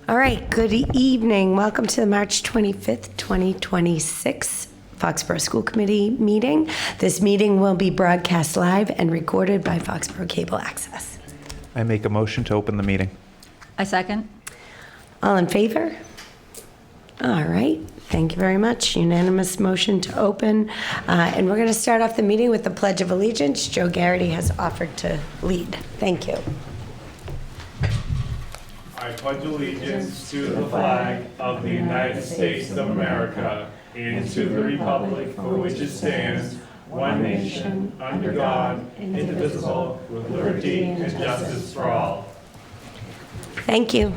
All right, good evening. Welcome to the March 25th, 2026 Foxborough School Committee meeting. This meeting will be broadcast live and recorded by Foxborough Cable Access. I make a motion to open the meeting. I second. All in favor? All right, thank you very much. Unanimous motion to open. And we're going to start off the meeting with the Pledge of Allegiance. Joe Garrity has offered to lead. Thank you. I pledge allegiance to the flag of the United States of America and to the republic for which it stands, one nation, under God, indivisible, with liberty and justice for all. Thank you.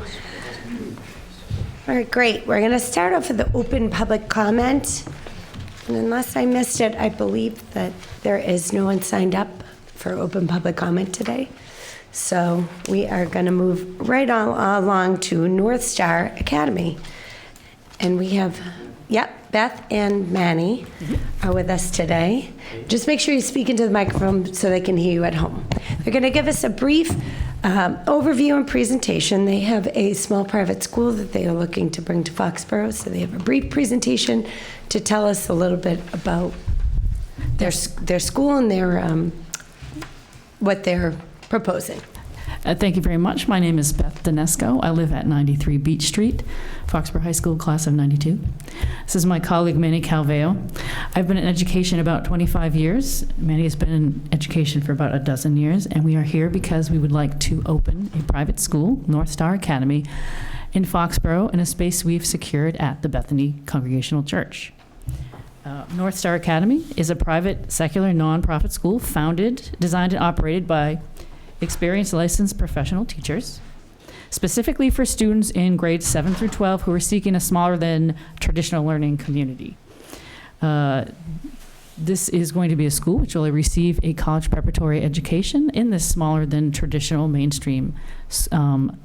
All right, great. We're going to start off with the open public comment. And unless I missed it, I believe that there is no one signed up for open public comment today. So we are going to move right on along to North Star Academy. And we have, Beth and Manny are with us today. Just make sure you speak into the microphone so they can hear you at home. They're going to give us a brief overview and presentation. They have a small private school that they are looking to bring to Foxborough. So they have a brief presentation to tell us a little bit about their school and their what they're proposing. Thank you very much. My name is Beth Donesco. I live at 93 Beach Street, Foxborough High School, class of 92. This is my colleague, Manny Calveo. I've been in education about 25 years. Manny has been in education for about a dozen years, and we are here because we would like to open a private school, North Star Academy, in Foxborough in a space we've secured at the Bethany Congregational Church. North Star Academy is a private, secular, nonprofit school founded, designed, and operated by experienced licensed professional teachers, specifically for students in grades 7 through 12 who are seeking a smaller than traditional learning community. This is going to be a school which will receive a college preparatory education in this smaller than traditional mainstream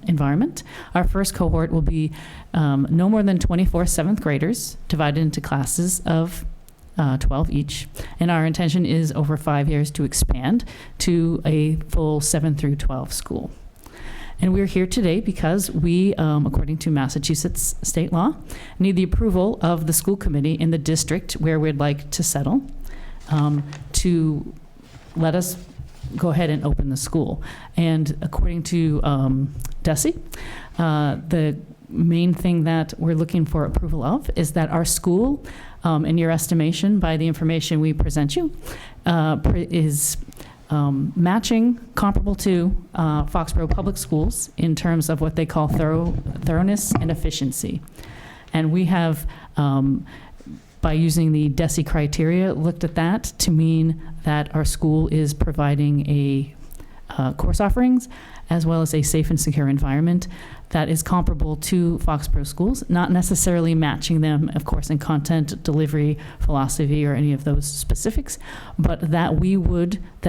environment. Our first cohort will be no more than 24 seventh graders divided into classes of 12 each, and our intention is over 5 years to expand to a full 7 through 12 school. And we're here today because we, according to Massachusetts state law, need the approval of the school committee in the district where we'd like to settle to let us go ahead and open the school. And according to DESE, the main thing that we're looking for approval of is that our school, in your estimation by the information we present you, is matching, comparable to Foxborough Public Schools in terms of what they call thoroughness and efficiency. And we have, by using the DESE criteria, looked at that to mean that our school is providing a course offerings as well as a safe and secure environment that is comparable to Foxborough schools, not necessarily matching them, of course, in content, delivery, philosophy, or any of those specifics, but that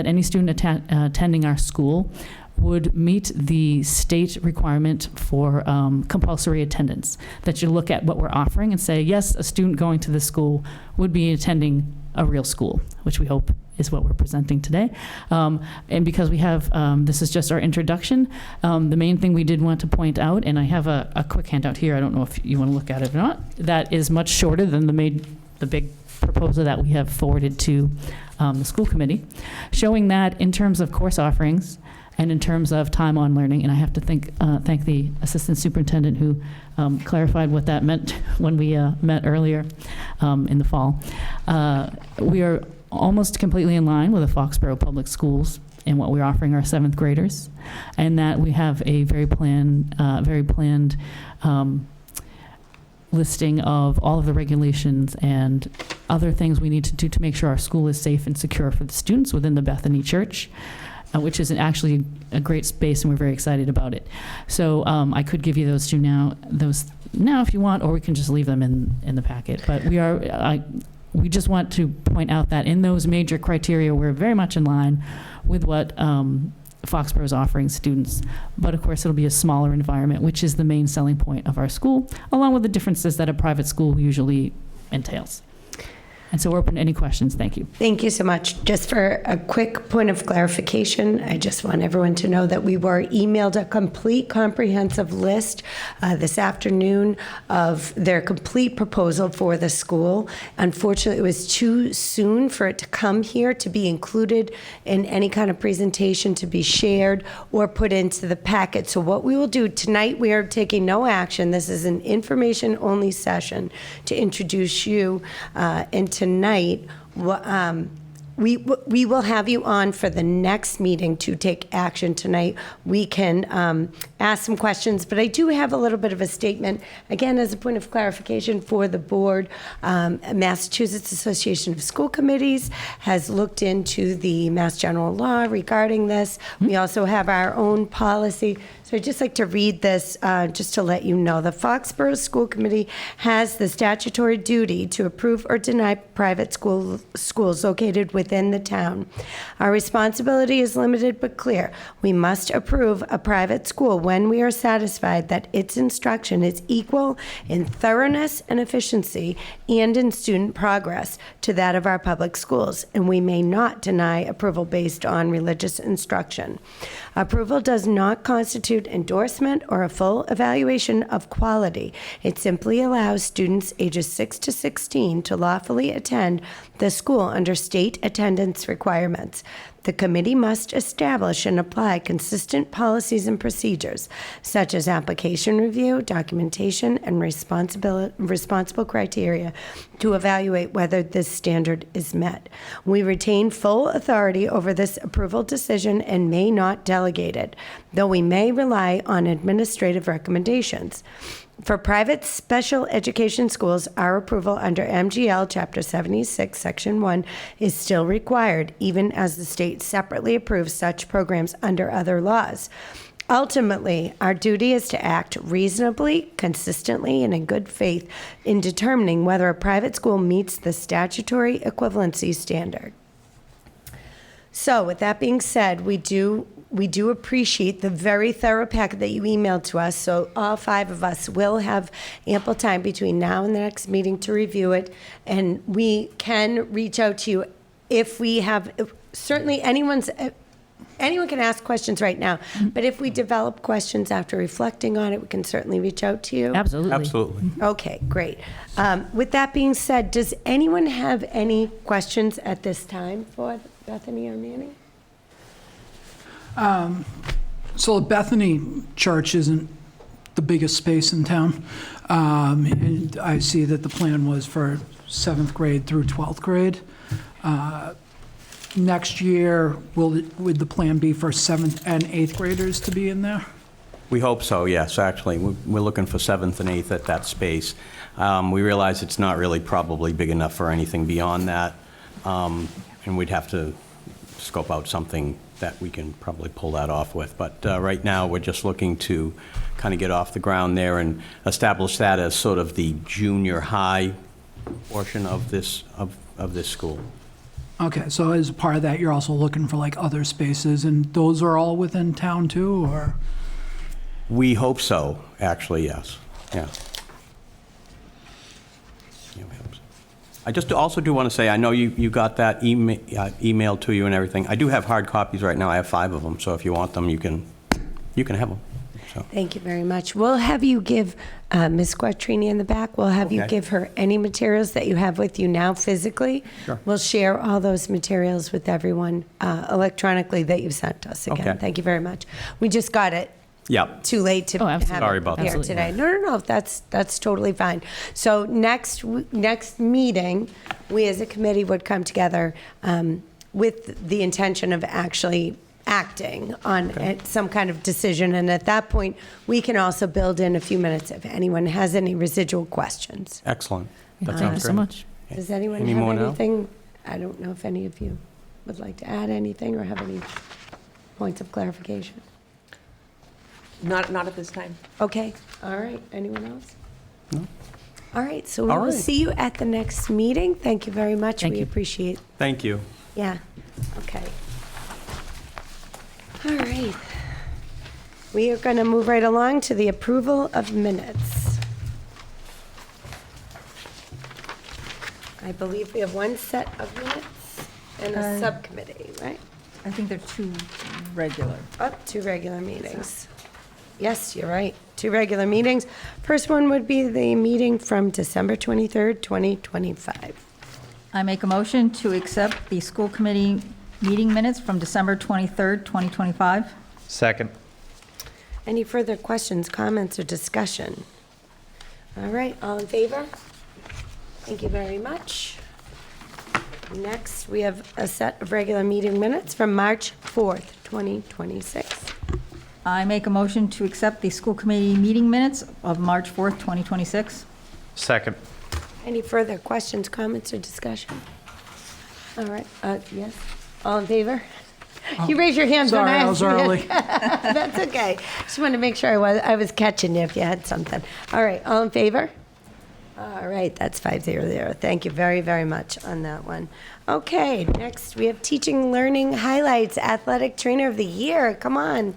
any student attending our school would meet the state requirement for compulsory attendance. That you look at what we're offering and say, yes, a student going to this school would be attending a real school, which we hope is what we're presenting today. And because we have, this is just our introduction, the main thing we did want to point out, and I have a quick handout here, I don't know if you want to look at it or not, that is much shorter than the big proposal that we have forwarded to the school committee, showing that in terms of course offerings and in terms of time on learning, and I have to thank the assistant superintendent who clarified what that meant when we met earlier in the fall. We are almost completely in line with the Foxborough Public Schools in what we're offering our 7th graders, and that we have a very planned listing of all of the regulations and other things we need to do to make sure our school is safe and secure for the students within the Bethany Church, which is actually a great space, and we're very excited about it. So I could give you those now if you want, or we can just leave them in the packet. But we just want to point out that in those major criteria, we're very much in line with what Foxborough is offering students. But of course, it'll be a smaller environment, which is the main selling point of our school, along with the differences that a private school usually entails. And so we're open to any questions. Thank you. Thank you so much. Just for a quick point of clarification, I just want everyone to know that we were emailed a complete comprehensive list this afternoon of their complete proposal for the school. Unfortunately, it was too soon for it to come here to be included in any kind of presentation to be shared or put into the packet. So what we will do tonight, we are taking no action. This is an information-only session to introduce you and tonight, we will have you on for the next meeting to take action tonight. We can ask some questions, but I do have a little bit of a statement, again, as a point of clarification for the board. Massachusetts Association of School Committees has looked into the Mass General Law regarding this. We also have our own policy. So I'd just like to read this just to let you know. The Foxborough School Committee has the statutory duty to approve or deny private schools located within the town. Our responsibility is limited but clear. We must approve a private school when we are satisfied that its instruction is equal in thoroughness and efficiency and in student progress to that of our public schools, and we may not deny approval based on religious instruction. Approval does not constitute endorsement or a full evaluation of quality. It simply allows students ages 6 to 16 to lawfully attend the school under state attendance requirements. The committee must establish and apply consistent policies and procedures, such as application review, documentation, and responsible criteria to evaluate whether this standard is met. We retain full authority over this approval decision and may not delegate it, though we may rely on administrative recommendations. For private special education schools, our approval under MGL Chapter 76, Section 1 is still required, even as the state separately approves such programs under other laws. Ultimately, our duty is to act reasonably, consistently, and in good faith in determining whether a private school meets the statutory equivalency standard. So, with that being said, we do appreciate the very thorough packet that you emailed to us. So all 5 of us will have ample time between now and the next meeting to review it. And we can reach out to you if we have, certainly anyone can ask questions right now. But if we develop questions after reflecting on it, we can certainly reach out to you. Absolutely. Absolutely. Okay, great. With that being said, does anyone have any questions at this time for Bethany or Manny? So Bethany Church isn't the biggest space in town. And I see that the plan was for 7th grade through 12th grade. Next year, would the plan be for 7th and 8th graders to be in there? We hope so, yes, actually. We're looking for 7th and 8th at that space. We realize it's not really probably big enough for anything beyond that, and we'd have to scope out something that we can probably pull that off with. But right now, we're just looking to kind of get off the ground there and establish that as sort of the junior high portion of this school. Okay, so as part of that, you're also looking for like other spaces, and those are all within town too, or? We hope so, actually, yes. Yeah. Yeah, we hope so. I just also do want to say, I know you got that email to you and everything. I do have hard copies right now. I have 5 of them, so if you want them, you can have them. So. Thank you very much. We'll have you give Ms. Quattrini in the back, we'll have you Okay. give her any materials that you have with you now physically. Sure. We'll share all those materials with everyone electronically that you sent us again. Okay. Thank you very much. We just got it Yep. too late to Oh, have absolutely. Sorry it about here that. today. No, that's totally fine. So next meeting, we as a committee would come together with the intention of actually acting on some kind of decision, and at that point, we can also build in a few minutes if anyone has any residual questions. Excellent. Yeah, That thank you sounds so great. much. Does anyone Any have more now? anything? I don't know if any of you would like to add anything or have any points of clarification. Not at this time. Okay, all right. Anyone else? No. All right, so we All will right. see you at the next meeting. Thank you very much. Thank We you. appreciate, Thank you. yeah, okay. All right. We are going to move right along to the approval of minutes. I believe we have one set of minutes and a subcommittee, right? I think they're two regular. Up 2 regular meetings. Yes, you're right. 2 regular meetings. First one would be the meeting from December 23rd, 2025. I make a motion to accept the school committee meeting minutes from December 23rd, 2025. Second. Any further questions, comments, or discussion? All right, all in favor? Thank you very much. Next, we have a set of regular meeting minutes from March 4th, 2026. I make a motion to accept the school committee meeting minutes of March 4th, 2026. Second. Any further questions, comments, or discussion? All right, yes, all in favor? You raise your hand when Sorry, I I was ask you. early. That's okay. Just wanted to make sure I was catching you if you had something. All right, all in favor? All right, that's 500. Thank you very, very much on that one. Okay, next we have teaching learning highlights, athletic trainer of the year. Come on.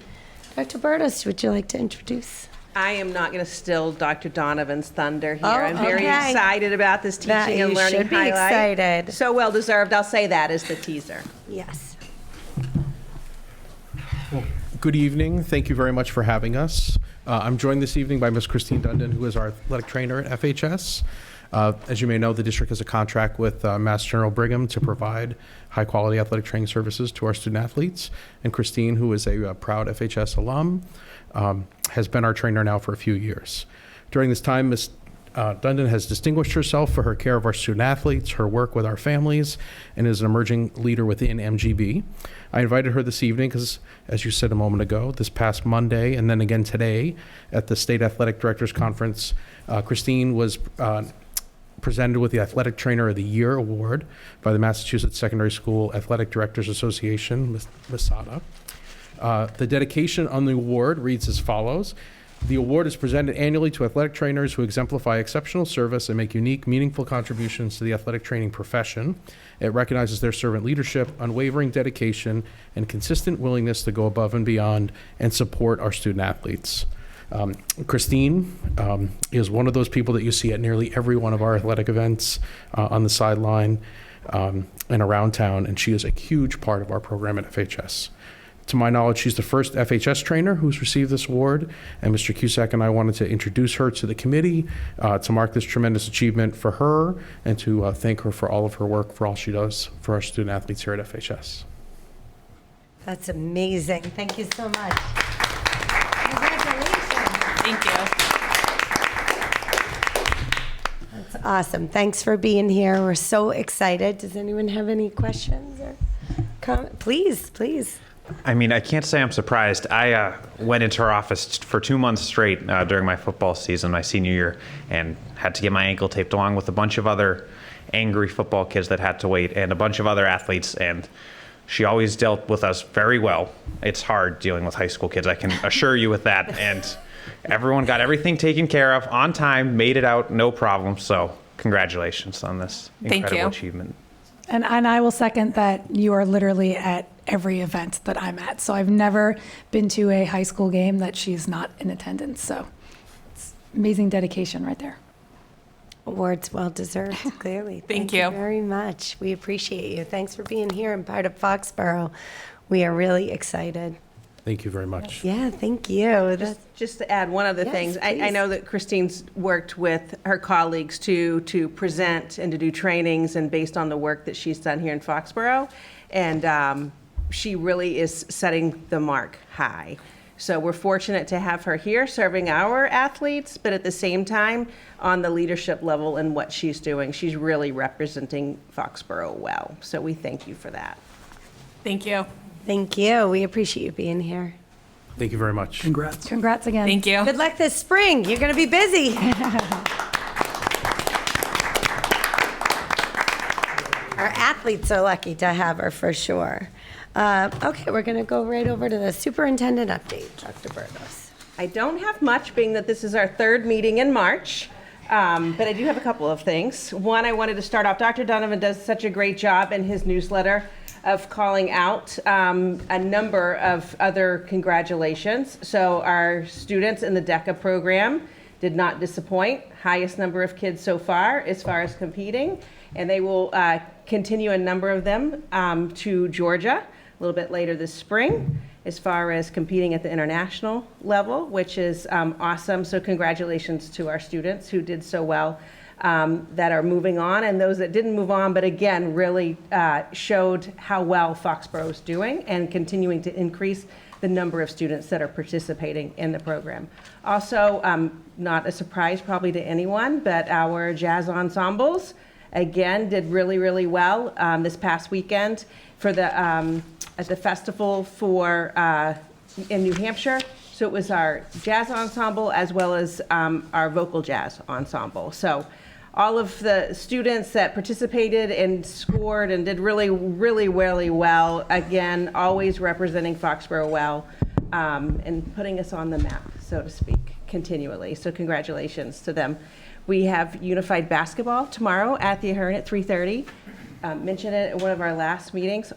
Dr. Burtis, would you like to introduce? I am not going to steal Dr. Donovan's thunder here. Oh, I'm very okay. excited about this That teaching and you learning should be highlight. excited. So well deserved. I'll say that as the teaser. Yes. Good evening. Thank you very much for having us. I'm joined this evening by Ms. Christine Dundon, who is our athletic trainer at FHS. As you may know, the district has a contract with Mass General Brigham to provide high-quality athletic training services to our student athletes. And Christine, who is a proud FHS alum, has been our trainer now for a few years. During this time, Ms. Dundon has distinguished herself for her care of our student athletes, her work with our families, and is an emerging leader within MGB. I invited her this evening because, as you said a moment ago, this past Monday and then again today at the State Athletic Directors Conference, Christine was presented with the Athletic Trainer of the Year Award by the Massachusetts Secondary School Athletic Directors Association, MASADA. The dedication on the award reads as follows. The award is presented annually to athletic trainers who exemplify exceptional service and make unique, meaningful contributions to the athletic training profession. It recognizes their servant leadership, unwavering dedication, and consistent willingness to go above and beyond and support our student athletes. Christine is one of those people that you see at nearly every one of our athletic events on the sideline and around town, and she is a huge part of our program at FHS. To my knowledge, she's the first FHS trainer who's received this award, and Mr. Cusack and I wanted to introduce her to the committee to mark this tremendous achievement for her and to thank her for all of her work, for all she does for our student athletes here at FHS. That's amazing. Thank you so much. Congratulations. Thank you. That's awesome. Thanks for being here. We're so excited. Does anyone have any questions or comments? Please. I mean, I can't say I'm surprised. I went into her office for 2 months straight during my football season, my senior year, and had to get my ankle taped along with a bunch of other angry football kids that had to wait and a bunch of other athletes. And she always dealt with us very well. It's hard dealing with high school kids, I can assure you with that. And everyone got everything taken care of on time, made it out, no problem. So congratulations on this incredible achievement. And I will second that you are literally at every event that I'm at. So I've never been to a high school game that she's not in attendance. So it's amazing dedication right there. Awards well deserved, clearly. Thank you. Very much. We appreciate you. Thanks for being here and part of Foxborough. We are really excited. Thank you very much. Yeah, thank you. Just to add one other Yes, thing, I please. know that Christine's worked with her colleagues to present and to do trainings and based on the work that she's done here in Foxborough. And she really is setting the mark high. So we're fortunate to have her here serving our athletes, but at the same time, on the leadership level and what she's doing, she's really representing Foxborough well. So we thank you for that. Thank you. Thank you. We appreciate you being here. Thank you very much. Congrats. Congrats again. Thank you. Good luck this spring. You're going to be busy. Our athletes are lucky to have her for sure. Okay, we're going to go right over to the superintendent update, Dr. Burgos. I don't have much, being that this is our third meeting in March, but I do have a couple of things. One, I wanted to start off, Dr. Donovan does such a great job in his newsletter of calling out a number of other congratulations. So our students in the DECA program did not disappoint. Highest number of kids so far as competing. And they will continue a number of them to Georgia a little bit later this spring, as far as competing at the international level, which is awesome. So congratulations to our students who did so well, that are moving on, and those that didn't move on, but again, really showed how well Foxborough is doing and continuing to increase the number of students that are participating in the program. Also, not a surprise probably to anyone, but our jazz ensembles, again, did really, really well this past weekend for the at the festival for in New Hampshire. So it was our jazz ensemble as well as our vocal jazz ensemble. So all of the students that participated and scored and did really, really, really well, again, always representing Foxborough well, and putting us on the map, so to speak, continually. So congratulations to them. We have unified basketball tomorrow at the Adjourn at 3:30. Mentioned it at one of our last meetings.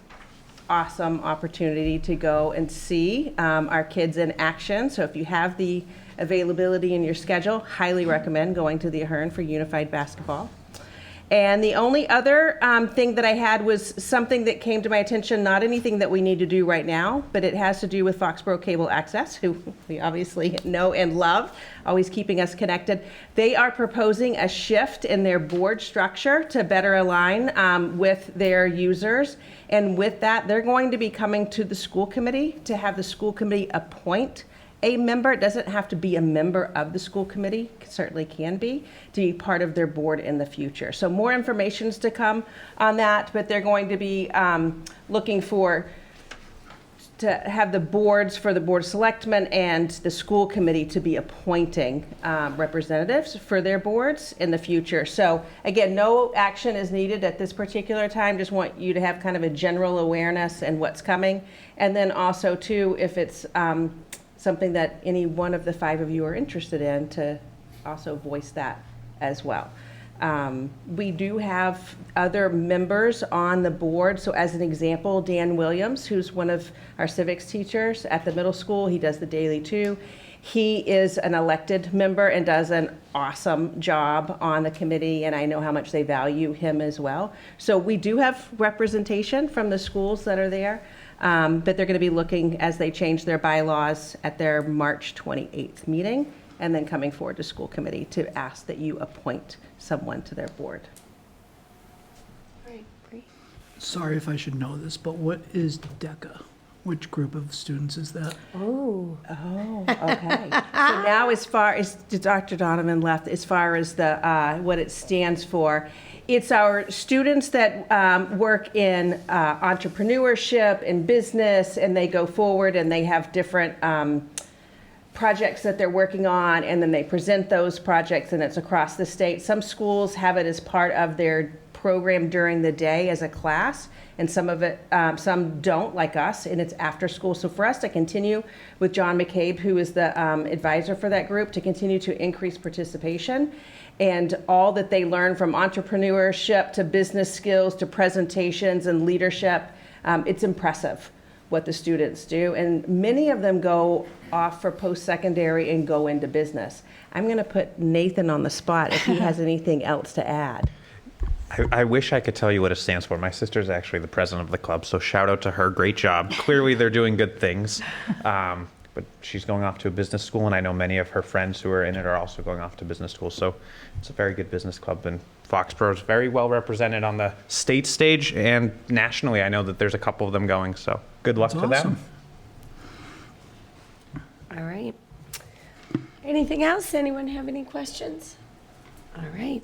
Awesome opportunity to go and see our kids in action. So if you have the availability in your schedule, highly recommend going to the Adjourn for unified basketball. And the only other thing that I had was something that came to my attention, not anything that we need to do right now, but it has to do with Foxborough Cable Access, who we obviously know and love, always keeping us connected. They are proposing a shift in their board structure to better align with their users. And with that, they're going to be coming to the school committee to have the school committee appoint a member. It doesn't have to be a member of the school committee, certainly can be, to be part of their board in the future. So more information is to come on that, but they're going to be looking to have the boards for the Board of Selectmen and the school committee to be appointing representatives for their boards in the future. So again, no action is needed at this particular time. Just want you to have kind of a general awareness and what's coming. And then also too, if it's something that any one of the 5 of you are interested in, to also voice that as well. We do have other members on the board. So as an example, Dan Williams, who's one of our civics teachers at the middle school, he does the daily too. He is an elected member and does an awesome job on the committee, and I know how much they value him as well. So we do have representation from the schools that are there. But they're going to be looking as they change their bylaws at their March 28th meeting, and then coming forward to school committee to ask that you appoint someone to their board. Right, great. Sorry if I should know this, but what is DECA? Which group of students is that? Oh, Okay. So now, as far as Dr. Donovan left, as far as the what it stands for, it's our students that work in entrepreneurship and business, and they go forward and they have different projects that they're working on, and then they present those projects, and it's across the state. Some schools have it as part of their program during the day as a class, and some of it, some don't, like us, and it's after school. So for us to continue with John McCabe, who is the advisor for that group, to continue to increase participation and all that they learn from entrepreneurship to business skills to presentations and leadership, it's impressive what the students do. And many of them go off for post-secondary and go into business. I'm going to put Nathan on the spot if he has anything else to add. I wish I could tell you what it stands for. My sister's actually the president of the club, so shout out to her. Great job. Clearly, they're doing good things. But she's going off to a business school, and I know many of her friends who are in it are also going off to business school. So it's a very good business club, and Foxborough is very well represented on the state stage and nationally. I know that there's a couple of them going, so good luck to them. all right. Anything else? Anyone have any questions? All right.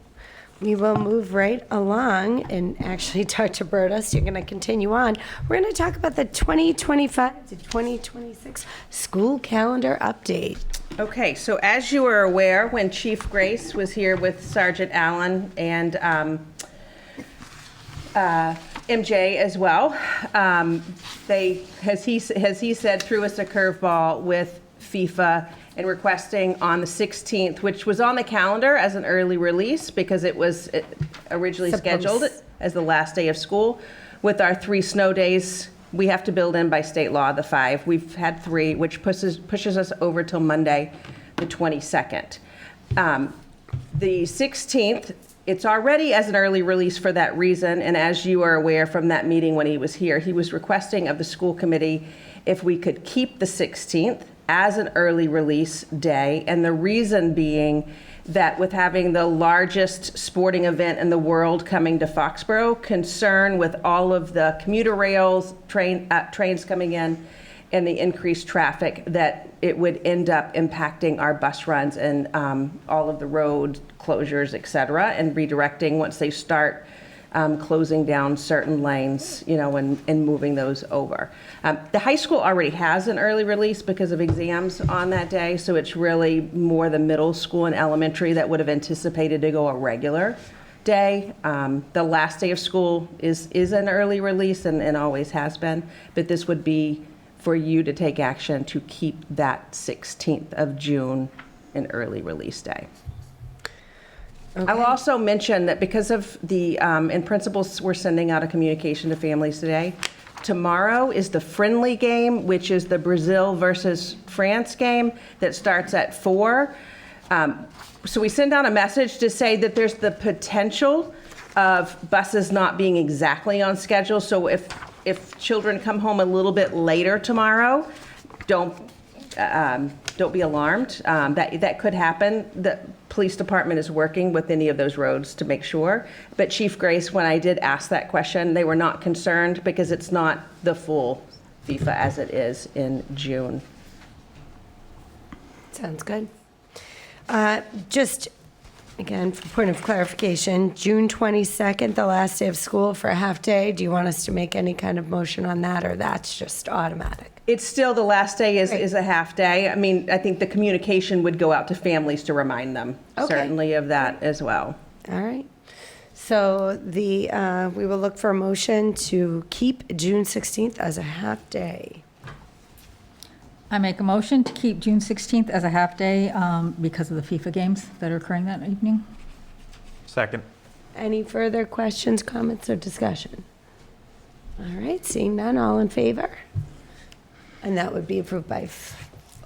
We will move right along, and actually, Dr. Burtis, you're going to continue on. We're going to talk about the 2025 to 2026 school calendar update. Okay, so as you are aware, when Chief Grace was here with Sergeant Allen and MJ as well, they, as he said, threw us a curveball with FIFA and requesting on the 16th, which was on the calendar as an early release because it was originally scheduled as the last day of school. With our 3 snow days, we have to build in by state law the 5. We've had 3, which pushes us over till Monday, the 22nd. The 16th It's already as an early release for that reason, and as you are aware from that meeting when he was here, he was requesting of the school committee if we could keep the 16th as an early release day, and the reason being that with having the largest sporting event in the world coming to Foxborough, concern with all of the commuter rails, trains coming in, and the increased traffic, that it would end up impacting our bus runs and all of the road closures, et cetera, and redirecting once they start closing down certain lanes, and moving those over. The high school already has an early release because of exams on that day, so it's really more the middle school and elementary that would have anticipated to go a regular day. The last day of school is an early release and always has been, but this would be for you to take action to keep that 16th of June an early release day. Okay. I'll also mention that because of the, and principals were sending out a communication to families today, tomorrow is the friendly game, which is the Brazil versus France game that starts at 4. So we send out a message to say that there's the potential of buses not being exactly on schedule. So if children come home a little bit later tomorrow, don't be alarmed. That could happen. The police department is working with any of those roads to make sure. But Chief Grace, when I did ask that question, they were not concerned because it's not the full FIFA as it is in June. Sounds good. Just, again, for point of clarification, June 22nd, the last day of school for a half day. Do you want us to make any kind of motion on that, or that's just automatic? It's still the last day is a half day. I mean, I think the communication would go out to families to remind them certainly of that as well. All right. So we will look for a motion to keep June 16th as a half day. I make a motion to keep June 16th as a half-day because of the FIFA games that are occurring that evening. Second. Any further questions, comments, or discussion? All right, seeing none, all in favor? And that would be approved by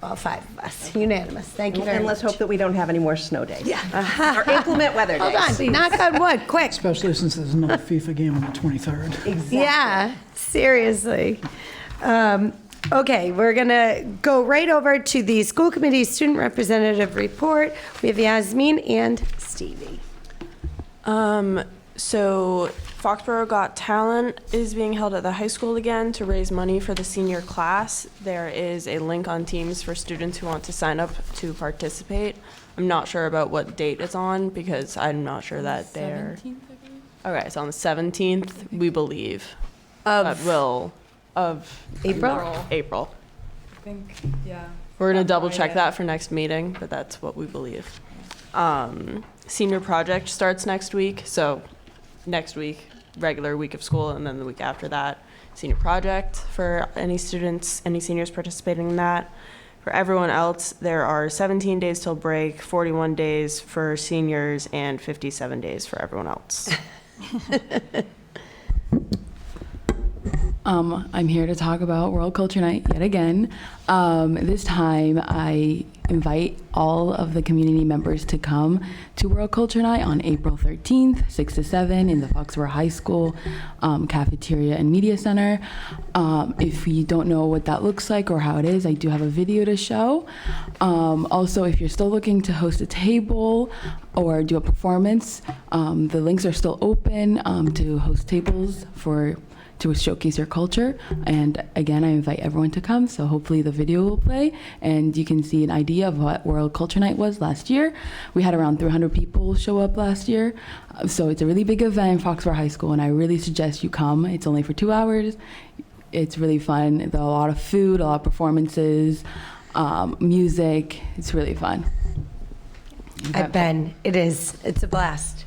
all 5 of us, unanimous. Thank you very And much. let's hope that we don't have any more snow days. Yeah. Or inclement weather days. Hold on, knock on wood, quick. Especially since there's another FIFA game on the 23rd. Yeah, seriously. Okay, we're going to go right over to the school committee student representative report. We have Yasmin and Stevie. So Foxborough Got Talent is being held at the high school again to raise money for the senior class. There is a link on Teams for students who want to sign up to participate. I'm not sure about what date it's on because I'm not sure that they're... 17th, I believe. Okay, it's on the 17th, we believe. Of April? April. I think, yeah. We're going to double check that for next meeting, but that's what we believe. Senior project starts next week, so next week, regular week of school, and then the week after that, senior project for any students, any seniors participating in that. For everyone else, there are 17 days till break, 41 days for seniors, and 57 days for everyone else. I'm here to talk about World Culture Night yet again. This time I invite all of the community members to come to World Culture Night on April 13th, 6 to 7 in the Foxborough High School cafeteria and media center. If you don't know what that looks like or how it is, I do have a video to show. Also, if you're still looking to host a table or do a performance, the links are still open to host tables to showcase your culture. And again, I invite everyone to come, so hopefully the video will play and you can see an idea of what World Culture Night was last year. We had around 300 people show up last year, so it's a really big event in Foxborough High School, and I really suggest you come. It's only for 2 hours. It's really fun. There's a lot of food, a lot of performances, music. It's really fun. I've been. It is. It's a blast.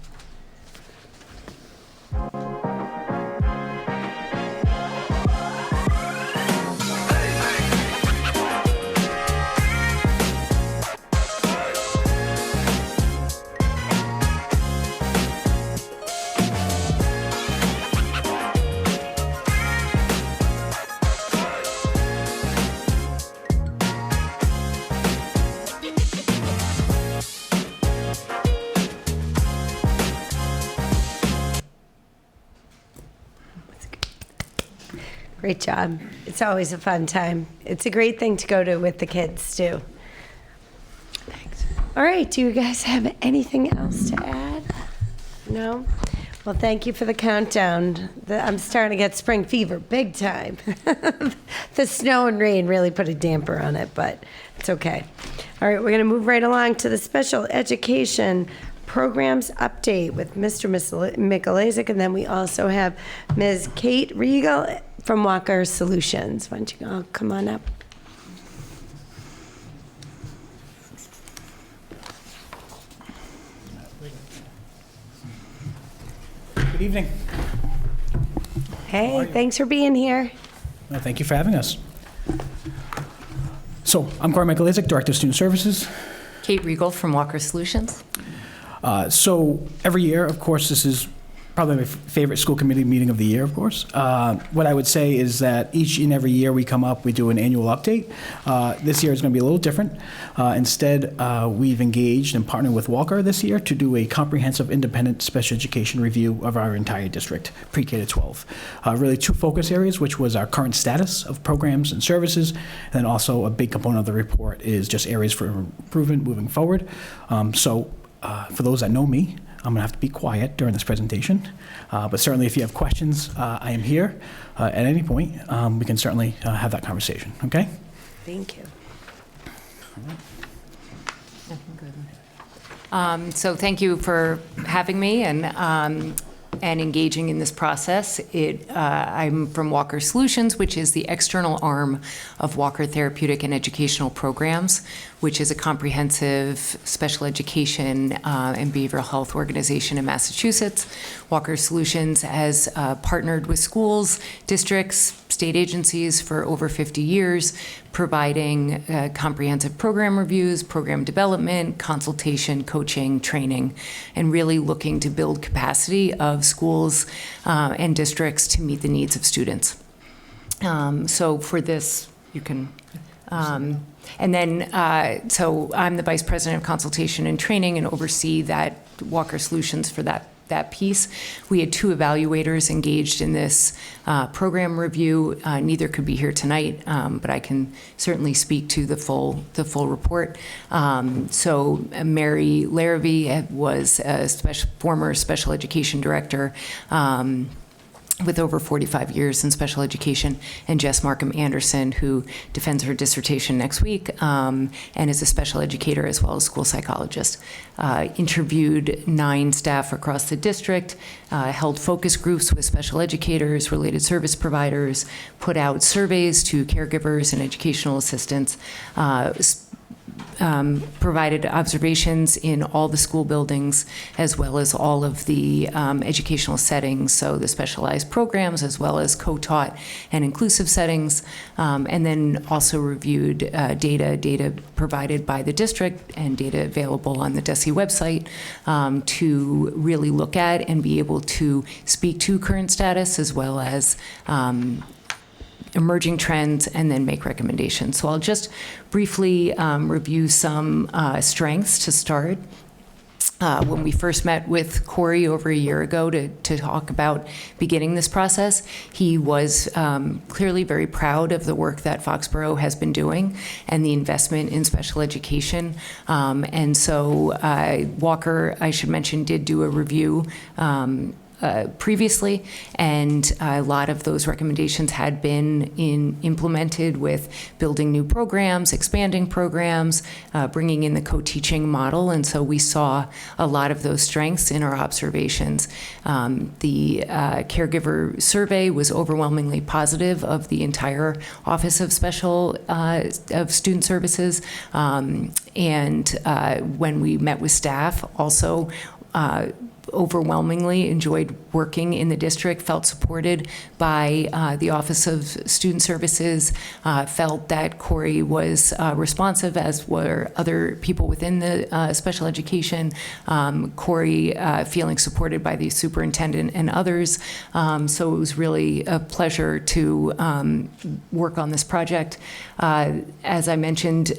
Great job. It's always a fun time. It's a great thing to go to with the kids, too. Thanks. All right, do you guys have anything else to add? No? Well, thank you for the countdown. I'm starting to get spring fever, big time. The snow and rain really put a damper on it, but it's okay. All right, we're going to move right along to the special education programs update with Mr. Mikalazik, and then we also have Ms. Kate Regal from Walker Solutions. Why don't you all come on up? Good evening. Hey, thanks for being here. Well, thank you for having us. So, I'm Corey Mikalazik, Director of Student Services. Kate Regal from Walker Solutions. So, every year, of course, this is probably my favorite school committee meeting of the year, of course. What I would say is that each and every year we come up, we do an annual update. This year is going to be a little different. Instead, we've engaged and partnered with Walker this year to do a comprehensive independent special education review of our entire district, pre-K to 12. Really two focus areas, which was our current status of programs and services, and then also a big component of the report is just areas for improvement moving forward. For those that know me, I'm going to have to be quiet during this presentation, but certainly if you have questions, I am here at any point. We can certainly have that conversation, okay? Thank you. So thank you for having me and engaging in this process. I'm from Walker Solutions, which is the external arm of Walker Therapeutic and Educational Programs, which is a comprehensive special education and behavioral health organization in Massachusetts. Walker Solutions has partnered with schools, districts, state agencies for over 50 years, providing comprehensive program reviews, program development, consultation, coaching, training, and really looking to build capacity of schools and districts to meet the needs of students. So for this, you can... so I'm the Vice President of Consultation and Training and oversee that Walker Solutions for that piece. We had two evaluators engaged in this program review. Neither could be here tonight, but I can certainly speak to the full report. So Mary Larrabee was a former special education director with over 45 years in special education, and Jess Markham Anderson, who defends her dissertation next week and is a special educator as well as school psychologist. Interviewed 9 staff across the district, held focus groups with special educators, related service providers, put out surveys to caregivers and educational assistants, provided observations in all the school buildings as well as all of the educational settings, so the specialized programs as well as co-taught and inclusive settings, and then also reviewed data provided by the district and data available on the DESE website to really look at and be able to speak to current status as well as emerging trends, and then make recommendations. So I'll just briefly review some strengths to start. When we first met with Corey over a year ago to talk about beginning this process, he was clearly very proud of the work that Foxborough has been doing and the investment in special education. And so Walker, I should mention, did do a review previously, and a lot of those recommendations had been implemented with building new programs, expanding programs, bringing in the co-teaching model, and so we saw a lot of those strengths in our observations. The caregiver survey was overwhelmingly positive of the entire Office of Student Services, and when we met with staff, also overwhelmingly enjoyed working in the district, felt supported by the Office of Student Services, felt that Corey was responsive, as were other people within the special education. Corey feeling supported by the superintendent and others. So it was really a pleasure to work on this project. As I mentioned,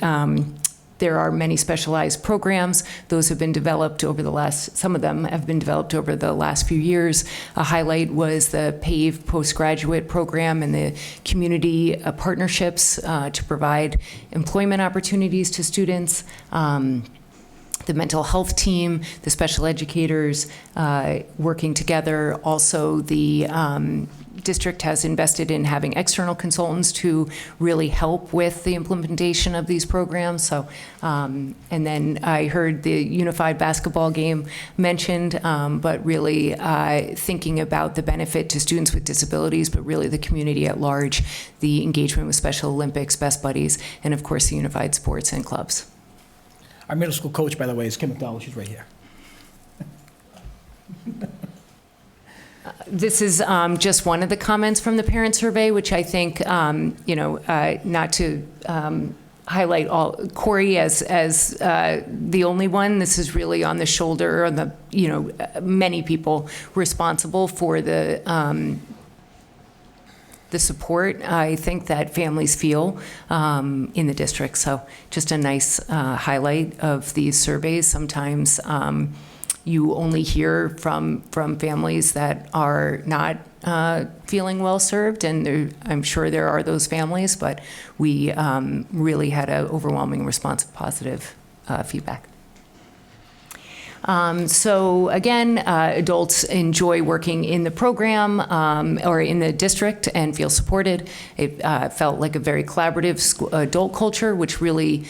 There are many specialized programs. Those have been developed some of them have been developed over the last few years. A highlight was the PAVE postgraduate program and the community partnerships to provide employment opportunities to students. The mental health team, the special educators working together. Also, the district has invested in having external consultants to really help with the implementation of these programs. So, and then I heard the unified basketball game mentioned, but really thinking about the benefit to students with disabilities, but really the community at large, the engagement with Special Olympics, Best Buddies, and of course the unified sports and clubs. Our middle school coach, by the way, is Kim McDowell. She's right here. This is just one of the comments from the parent survey, which I think, not to highlight Corey as the only one. This is really on the shoulder of the, many people responsible for the support I think that families feel in the district. So just a nice highlight of these surveys. Sometimes you only hear from families that are not feeling well served, and I'm sure there are those families, but we really had an overwhelming response of positive feedback. So again, adults enjoy working in the program or in the district and feel supported. It felt like a very collaborative adult culture, which really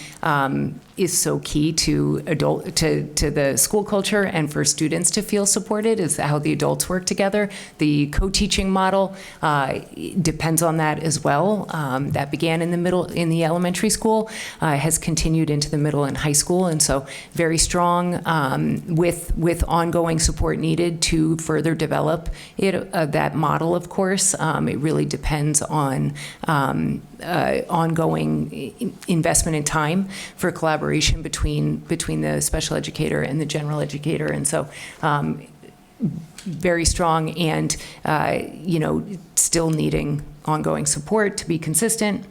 is so key to the school culture and for students to feel supported, is how the adults work together. The co-teaching model depends on that as well. That began in the elementary school, has continued into the middle and high school, and so very strong with ongoing support needed to further develop that model. Of course, it really depends on ongoing investment in time for collaboration between the special educator and the general educator, and so very strong and still needing ongoing support to be consistent.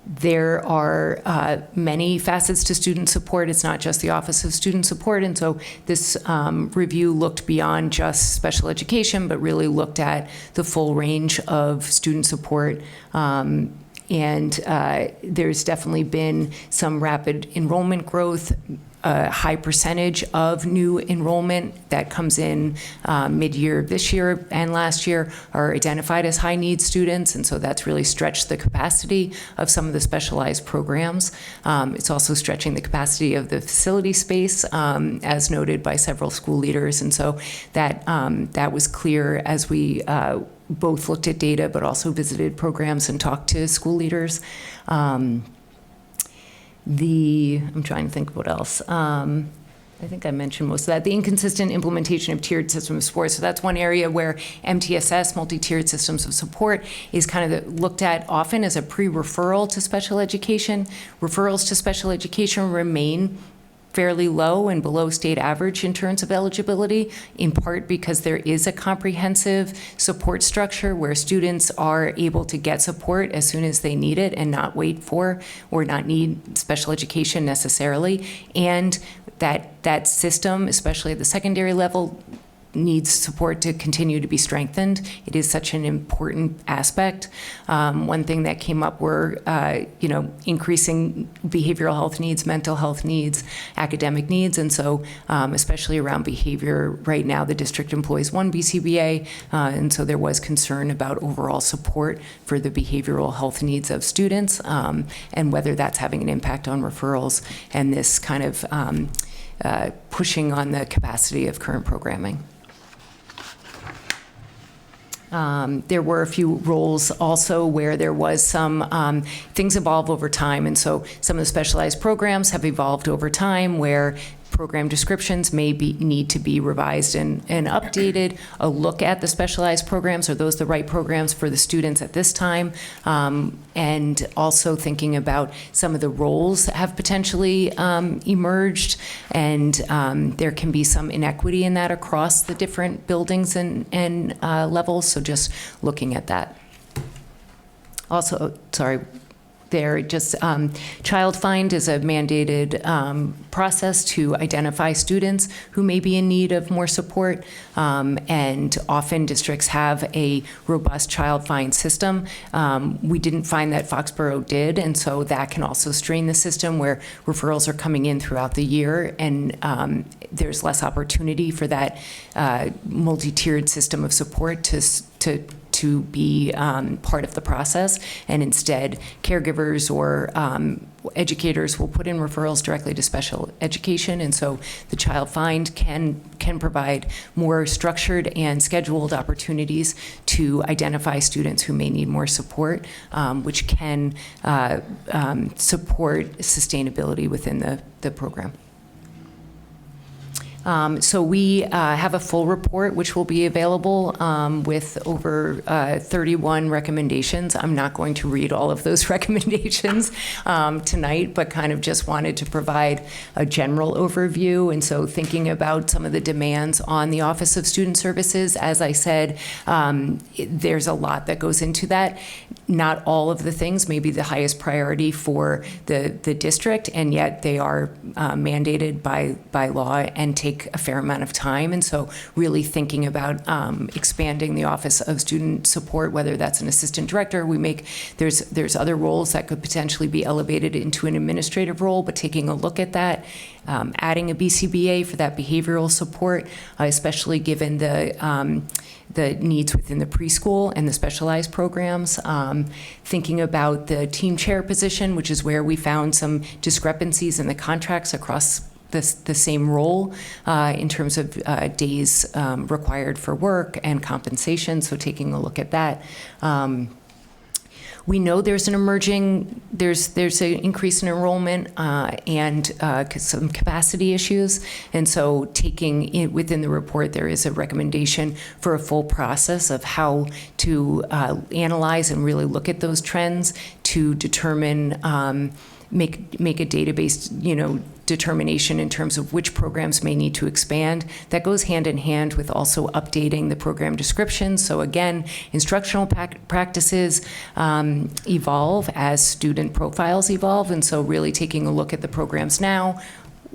There are many facets to student support. It's not just the Office of Student Support, and so this review looked beyond just special education, but really looked at the full range of student support. And there's definitely been some rapid enrollment growth. A high percentage of new enrollment that comes in mid-year this year and last year are identified as high-need students, and so that's really stretched the capacity of some of the specialized programs. It's also stretching the capacity of the facility space, as noted by several school leaders, and so that was clear as we both looked at data but also visited programs and talked to school leaders. I'm trying to think of what else. I think I mentioned most of that. The inconsistent implementation of tiered systems of support. So that's one area where MTSS, multi-tiered systems of support, is kind of looked at often as a pre-referral to special education. Referrals to special education remain fairly low and below state average in terms of eligibility, in part because there is a comprehensive support structure where students are able to get support as soon as they need it and not wait for or not need special education necessarily. And that system, especially at the secondary level, needs support to continue to be strengthened. It is such an important aspect. One thing that came up were, increasing behavioral health needs, mental health needs, academic needs, and so especially around behavior, right now the district employs one BCBA, and so there was concern about overall support for the behavioral health needs of students, and whether that's having an impact on referrals and this kind of pushing on the capacity of current programming. There were a few roles also where there was some things evolve over time, and so some of the specialized programs have evolved over time where program descriptions may need to be revised and updated. A look at the specialized programs, are those the right programs for the students at this time? And also thinking about some of the roles have potentially emerged, and there can be some inequity in that across the different buildings and levels, so just looking at that. Also, sorry, there. Just Child Find is a mandated process to identify students who may be in need of more support, and often districts have a robust Child Find system. We didn't find that Foxborough did, and so that can also strain the system where referrals are coming in throughout the year, and there's less opportunity for that multi-tiered system of support to be part of the process, and instead caregivers or educators will put in referrals directly to special education, and so the Child Find can provide more structured and scheduled opportunities to identify students who may need more support, which can support sustainability within the program. So we have a full report which will be available with over 31 recommendations. I'm not going to read all of those recommendations tonight, but kind of just wanted to provide a general overview. And so thinking about some of the demands on the Office of Student Services, as I said, there's a lot that goes into that. Not all of the things may be the highest priority for the district, and yet they are mandated by law and take a fair amount of time. And so really thinking about expanding the Office of Student Support, whether that's an assistant director, there's other roles that could potentially be elevated into an administrative role, but taking a look at that, adding a BCBA for that behavioral support, especially given the needs within the preschool and the specialized programs. Thinking about the team chair position, which is where we found some discrepancies in the contracts across the same role in terms of days required for work and compensation, so taking a look at that. We know there's an increase in enrollment and some capacity issues, and so taking within the report there is a recommendation for a full process of how to analyze and really look at those trends to determine, make a database, determination in terms of which programs may need to expand. That goes hand in hand with also updating the program descriptions. So again, instructional practices evolve as student profiles evolve, and so really taking a look at the programs now.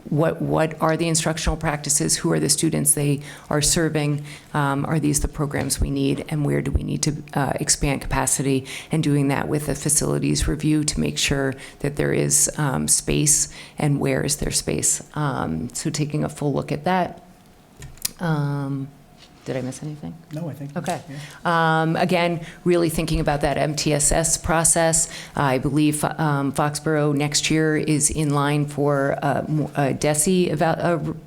What are the instructional practices? Who are the students they are serving? Are these the programs we need? And where do we need to expand capacity? And doing that with a facilities review to make sure that there is space, and where is there space? So taking a full look at that. Did I miss anything? No, I think. Okay. Yeah. Again, really thinking about that MTSS process. I believe Foxborough next year is in line for a DESE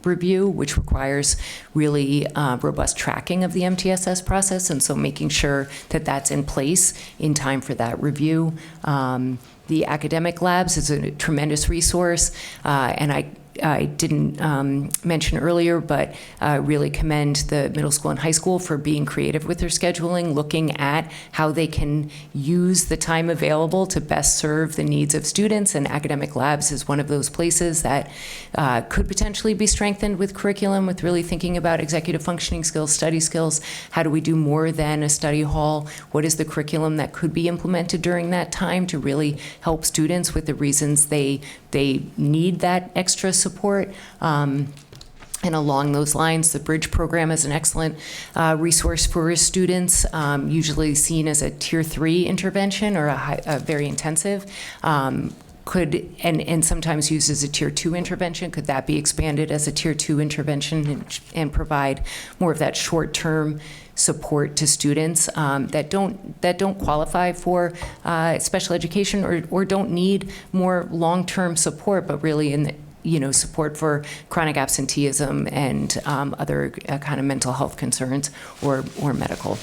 review, which requires really robust tracking of the MTSS process, and so making sure that that's in place in time for that review. The academic labs is a tremendous resource, and I didn't mention earlier, but really commend the middle school and high school for being creative with their scheduling, looking at how they can use the time available to best serve the needs of students, and academic labs is one of those places that could potentially be strengthened with curriculum, with really thinking about executive functioning skills, study skills. How do we do more than a study hall? What is the curriculum that could be implemented during that time to really help students with the reasons they need that extra support? And along those lines, the Bridge program is an excellent resource for students, usually seen as a Tier 3 intervention or a very intensive. And sometimes used as a Tier 2 intervention. Could that be expanded as a Tier 2 intervention and provide more of that short-term support to students that don't qualify for special education or don't need more long-term support, but really in the support for chronic absenteeism and other kind of mental health concerns or medical.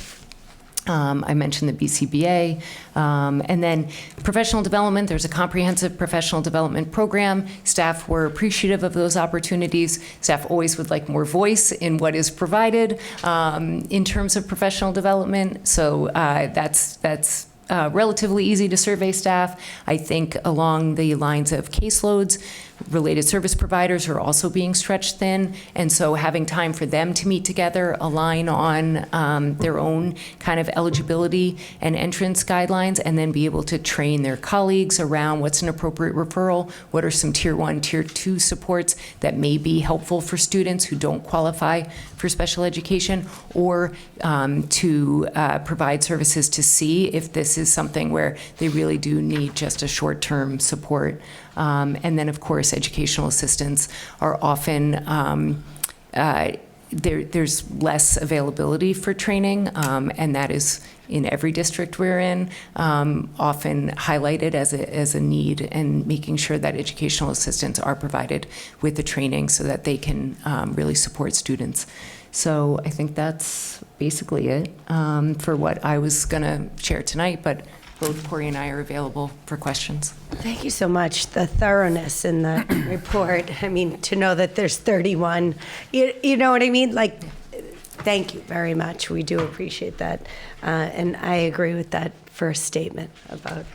I mentioned the BCBA, and then professional development. There's a comprehensive professional development program. Staff were appreciative of those opportunities. Staff always would like more voice in what is provided in terms of professional development. So that's relatively easy to survey staff. I think along the lines of caseloads, related service providers are also being stretched thin, and so having time for them to meet together, align on their own kind of eligibility and entrance guidelines, and then be able to train their colleagues around what's an appropriate referral, what are some Tier 1, Tier 2 supports that may be helpful for students who don't qualify for special education, or to provide services to see if this is something where they really do need just a short-term support. And then, of course, educational assistants are often, there's less availability for training, and that is in every district we're in, often highlighted as a need, and making sure that educational assistants are provided with the training so that they can really support students. So I think that's basically it for what I was going to share tonight, but both Corey and I are available for questions. Thank you so much. The thoroughness in the report. I mean, to know that there's 31, you know what I mean? Like, thank you very much. We do appreciate that. And I agree with that first statement about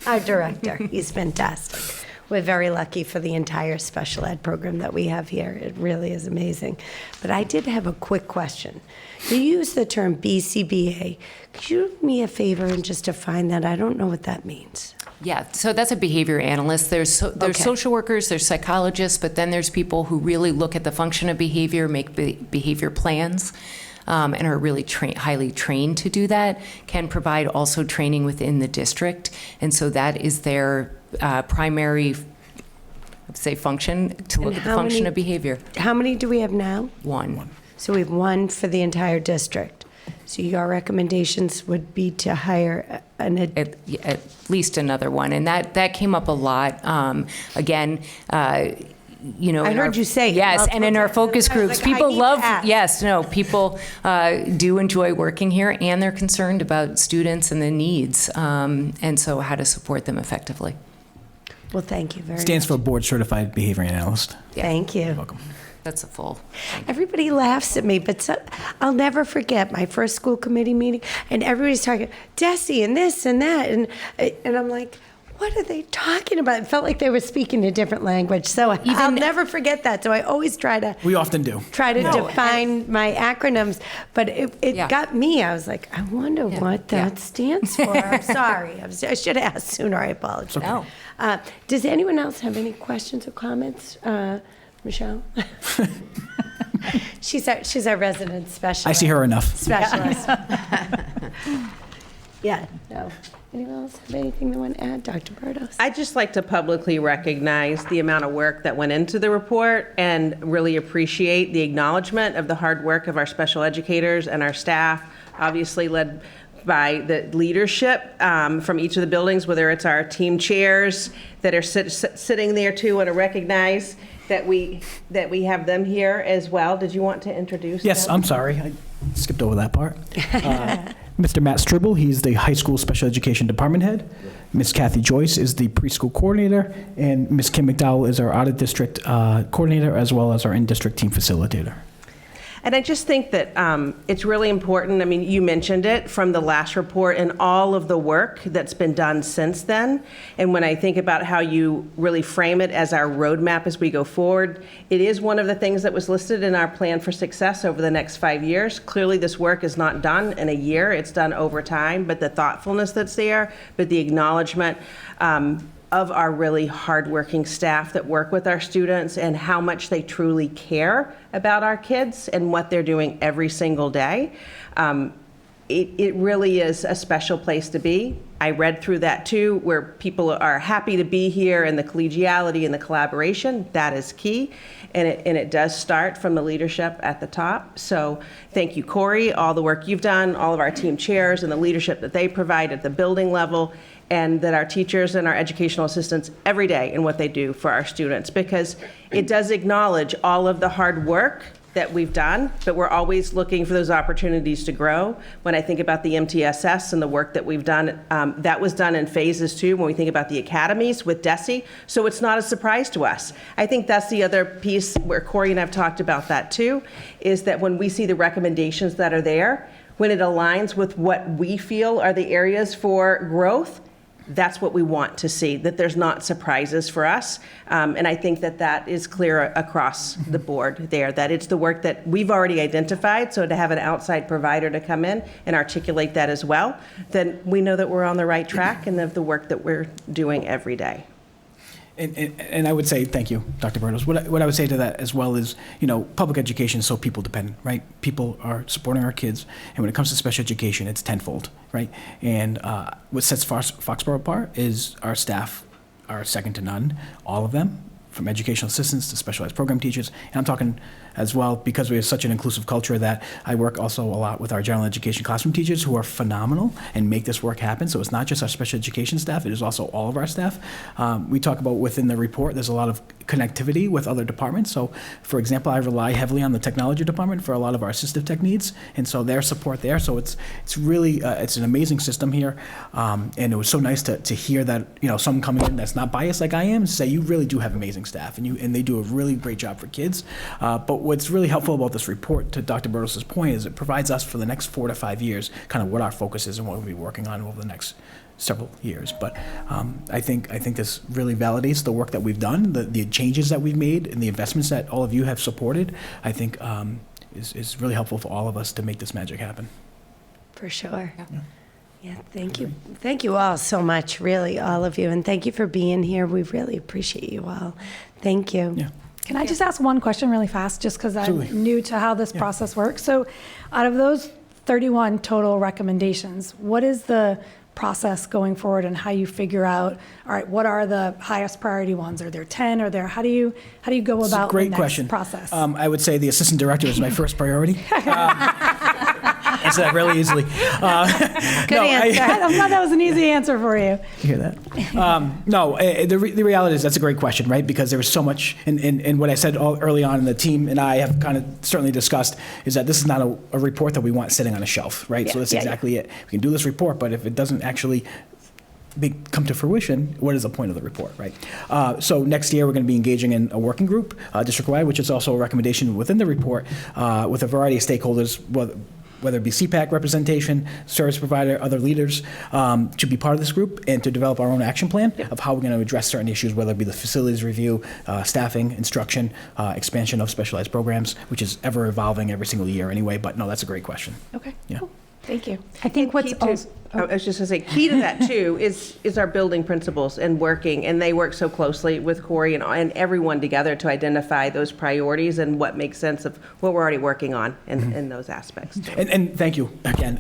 our director. He's fantastic. We're very lucky for the entire special ed program that we have here. It really is amazing. But I did have a quick question. You use the term BCBA. Could you do me a favor and just define that? I don't know what that means. Yeah, so that's a behavior analyst. There's social workers, there's psychologists, but then there's people who really look at the function of behavior, make behavior plans, and are really highly trained to do that, can provide also training within the district. And so that is their primary, I'd say, function, to look at the function of behavior. How many do we have now? One. So we have one for the entire district. So your recommendations would be to hire at least another one, and that came up a lot. Again, you know, I heard you say yes, and in our focus groups, like, people love. Yes, no, people do enjoy working here, and they're concerned about students and the needs, and so how to support them effectively. Well, thank you very much. Stands for Board Certified Behavior Analyst. Yeah. Thank you. You're welcome. That's a full. Everybody laughs at me, but I'll never forget my first school committee meeting, and everybody's talking, Desi, and this and that, and I'm like, what are they talking about? It felt like they were speaking a different language, so I'll never forget that. So I always try to. We often do. Try to define my acronyms, but it got me. I was like, I wonder what that stands for. I'm sorry. I should have asked sooner. I apologize. No. Does anyone else have any questions or comments? Michelle? She's our resident specialist. I see her enough. Specialist. Yeah, no. Anyone else have anything they want to add? Dr. Burdos? I'd just like to publicly recognize the amount of work that went into the report and really appreciate the acknowledgement of the hard work of our special educators and our staff, obviously led by the leadership from each of the buildings, whether it's our team chairs that are sitting there too. Want to recognize that we have them here as well. Did you want to introduce Yes, them? I'm sorry. I skipped over that part. Mr. Matt Stribble, he's the high school special education department head. Miss Kathy Joyce is the preschool coordinator, and Miss Kim McDowell is our out-of-district coordinator, as well as our in-district team facilitator. And I just think that it's really important. I mean, you mentioned it from the last report and all of the work that's been done since then. And when I think about how you really frame it as our roadmap as we go forward, it is one of the things that was listed in our plan for success over the next 5 years. Clearly, this work is not done in a year. It's done over time. But the thoughtfulness that's there, but the acknowledgement of our really hardworking staff that work with our students and how much they truly care about our kids and what they're doing every single day. It really is a special place to be. I read through that too, where people are happy to be here, and the collegiality and the collaboration, that is key. And it does start from the leadership at the top. So thank you, Corey, all the work you've done, all of our team chairs and the leadership that they provide at the building level, and that our teachers and our educational assistants every day in what they do for our students, because it does acknowledge all of the hard work that we've done, but we're always looking for those opportunities to grow. When I think about the MTSS and the work that we've done, that was done in phases too, when we think about the academies with DESE, so it's not a surprise to us. I think that's the other piece where Corey and I have talked about that too, is that when we see the recommendations that are there, when it aligns with what we feel are the areas for growth, that's what we want to see, that there's not surprises for us. And I think that that is clear across the board there, that it's the work that we've already identified. So to have an outside provider to come in and articulate that as well, then we know that we're on the right track and of the work that we're doing every day. And I would say, thank you, Dr. Bertos. What I would say to that as well is, public education is so people dependent, right? People are supporting our kids, and when it comes to special education, it's tenfold, right? And what sets Foxborough apart is our staff are second to none, all of them, from educational assistants to specialized program teachers. And I'm talking as well, because we have such an inclusive culture, that I work also a lot with our general education classroom teachers who are phenomenal and make this work happen. So it's not just our special education staff, it is also all of our staff. We talk about within the report, there's a lot of connectivity with other departments. So for example, I rely heavily on the technology department for a lot of our assistive tech needs, and so their support there. So it's really, it's an amazing system here. And it was so nice to hear that, someone coming in that's not biased like I am, say you really do have amazing staff, and they do a really great job for kids. But what's really helpful about this report, to Dr. Bertos' point, is it provides us for the next 4 to 5 years kind of what our focus is and what we'll be working on over the next several years. But I think this really validates the work that we've done, the changes that we've made, and the investments that all of you have supported. I think is really helpful for all of us to make this magic happen. For sure. Yeah, thank you. Thank you all so much, really, all of you. And thank you for being here. We really appreciate you all. Thank you. Yeah. Can I just ask one question really fast, just because I'm Absolutely. new to how this process works? So out of those 31 total recommendations, what is the process going forward and how you figure out, all right, what are the highest priority ones? Are there 10? Are there, how do you go about the next process? I would say the assistant director is my first priority. Answer that really easily. Good answer. I'm glad that was an easy answer for you. You hear that? No, the reality is that's a great question, right? Because there was so much, and what I said early on, and the team and I have kind of certainly discussed, is that this is not a report that we want sitting on a shelf, right? So that's exactly it. We can do this report, but if it doesn't actually come to fruition, what is the point of the report, right? So next year, we're going to be engaging in a working group, district-wide, which is also a recommendation within the report, with a variety of stakeholders, whether it be CPAC representation, service provider, other leaders, to be part of this group and to develop our own action plan of how we're going to address certain issues, whether it be the facilities review, staffing, instruction, expansion of specialized programs, which is ever evolving every single year anyway. But no, that's a great question. Okay. Yeah. Cool. Thank you. I think what's also, I was just going to say, key to that too is our building principals and working, and they work so closely with Corey and everyone together to identify those priorities and what makes sense of what we're already working on in those aspects. And thank you again.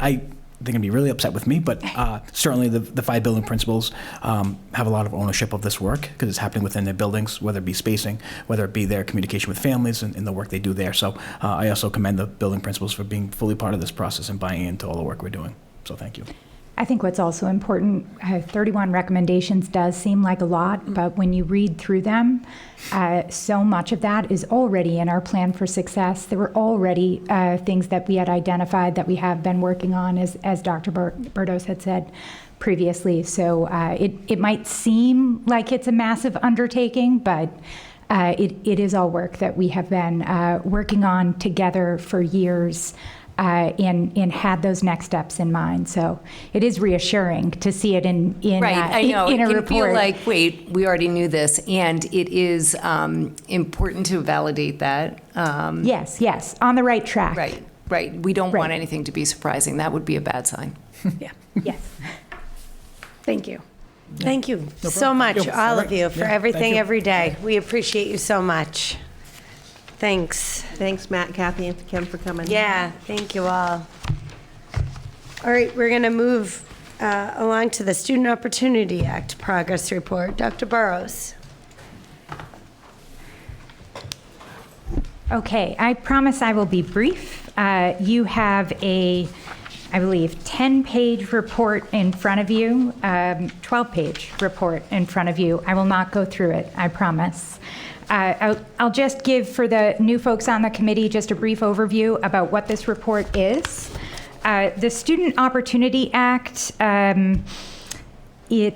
They're going to be really upset with me, but certainly the 5 building principals have a lot of ownership of this work because it's happening within their buildings, whether it be spacing, whether it be their communication with families and the work they do there. So I also commend the building principals for being fully part of this process and buying into all the work we're doing. So thank you. I think what's also important, 31 recommendations does seem like a lot, but when you read through them, so much of that is already in our plan for success. There were already things that we had identified that we have been working on, as Dr. Bertos had said previously. So it might seem like it's a massive undertaking, but it is all work that we have been working on together for years. And had those next steps in mind. So it is reassuring to see it in Right, I know. in a It can report. feel like, wait, we already knew this, and it is important to validate that. Yes, on the right track. Right. We don't want anything to be surprising. That would be a bad sign. Yeah. Yes. Thank you. Thank you so much, all of you, for everything every day. We appreciate you so much. Thanks. Thanks, Matt, Kathy, and Kim for coming. Yeah, thank you all. All right, we're going to move along to the Student Opportunity Act progress report. Dr. Burrows. Okay, I promise I will be brief. You have a, I believe, 10-page report in front of you, 12-page report in front of you. I will not go through it, I promise. I'll just give, for the new folks on the committee, just a brief overview about what this report is. The Student Opportunity Act, it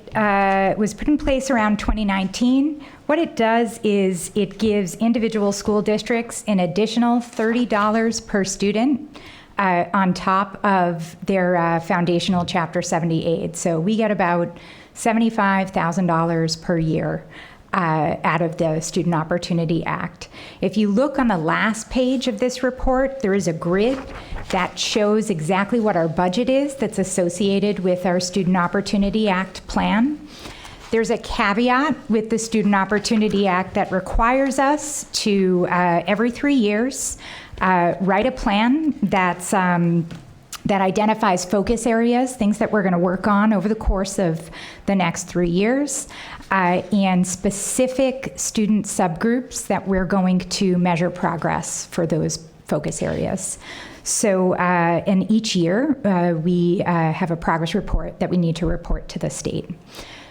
was put in place around 2019. What it does is it gives individual school districts an additional $30 per student on top of their foundational Chapter 70 aid. So we get about $75,000 per year out of the Student Opportunity Act. If you look on the last page of this report, there is a grid that shows exactly what our budget is that's associated with our Student Opportunity Act plan. There's a caveat with the Student Opportunity Act that requires us to, every 3 years, write a plan that's that identifies focus areas, things that we're going to work on over the course of the next 3 years, and specific student subgroups that we're going to measure progress for those focus areas. So, and each year we have a progress report that we need to report to the state.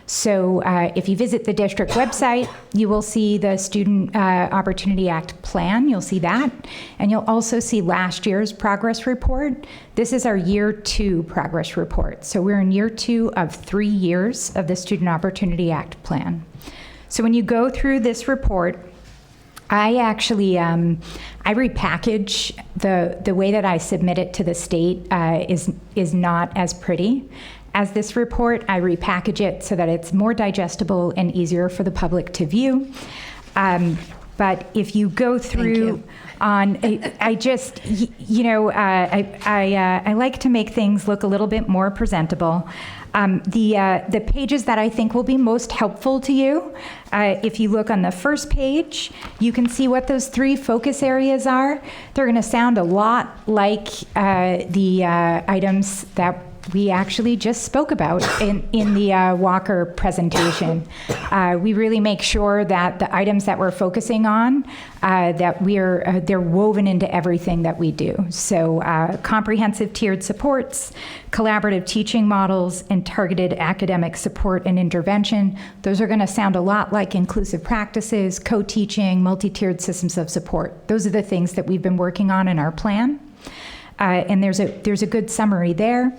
So if you visit the district website, you will see the Student Opportunity Act plan. You'll see that. And you'll also see last year's progress report. This is our year 2 progress report. So we're in year 2 of 3 years of the Student Opportunity Act plan. So when you go through this report, I actually, I repackage the way that I submit it to the state is not as pretty as this report. I repackage it so that it's more digestible and easier for the public to view. But if you go through on, I just, I like to make things look a little bit more presentable. The pages that I think will be most helpful to you, if you look on the first page, you can see what those 3 focus areas are. They're going to sound a lot like the items that we actually just spoke about in the Walker presentation. We really make sure that the items that we're focusing on, that they're woven into everything that we do. So comprehensive tiered supports, collaborative teaching models, and targeted academic support and intervention. Those are going to sound a lot like inclusive practices, co-teaching, multi-tiered systems of support. Those are the things that we've been working on in our plan. And there's a good summary there.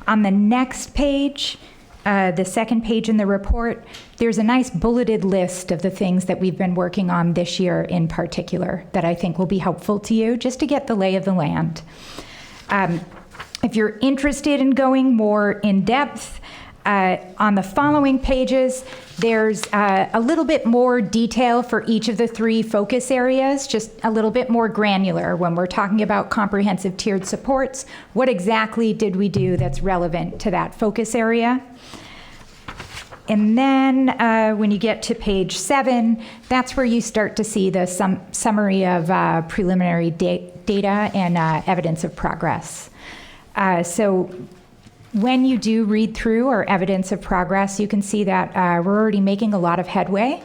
On the next page, the second page in the report, there's a nice bulleted list of the things that we've been working on this year in particular that I think will be helpful to you, just to get the lay of the land. If you're interested in going more in depth, on the following pages, there's a little bit more detail for each of the 3 focus areas, just a little bit more granular when we're talking about comprehensive tiered supports. What exactly did we do that's relevant to that focus area? And then when you get to page 7, that's where you start to see the summary of preliminary data and evidence of progress. So when you do read through our evidence of progress, you can see that we're already making a lot of headway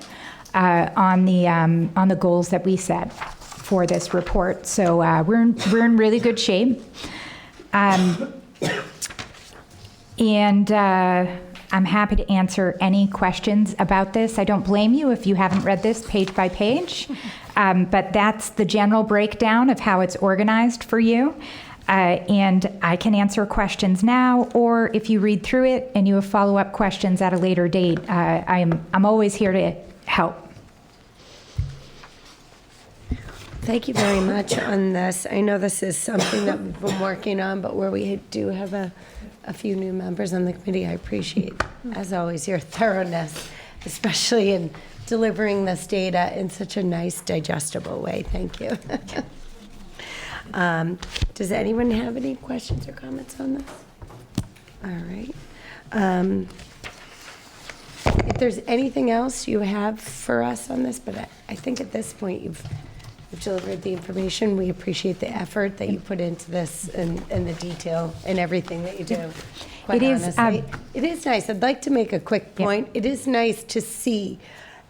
on the goals that we set for this report. So we're in really good shape. And I'm happy to answer any questions about this. I don't blame you if you haven't read this page by page, but that's the general breakdown of how it's organized for you. And I can answer questions now, or if you read through it and you have follow-up questions at a later date, I'm always here to help. Thank you very much on this. I know this is something that we've been working on, but where we do have a few new members on the committee, I appreciate, as always, your thoroughness, especially in delivering this data in such a nice, digestible way. Thank you. Does anyone have any questions or comments on this? All right. If there's anything else you have for us on this, but I think at this point you've delivered the information. We appreciate the effort that you put into this and the detail and everything that you do. Quite honestly, it is nice. I'd like to make a quick point. It is nice to see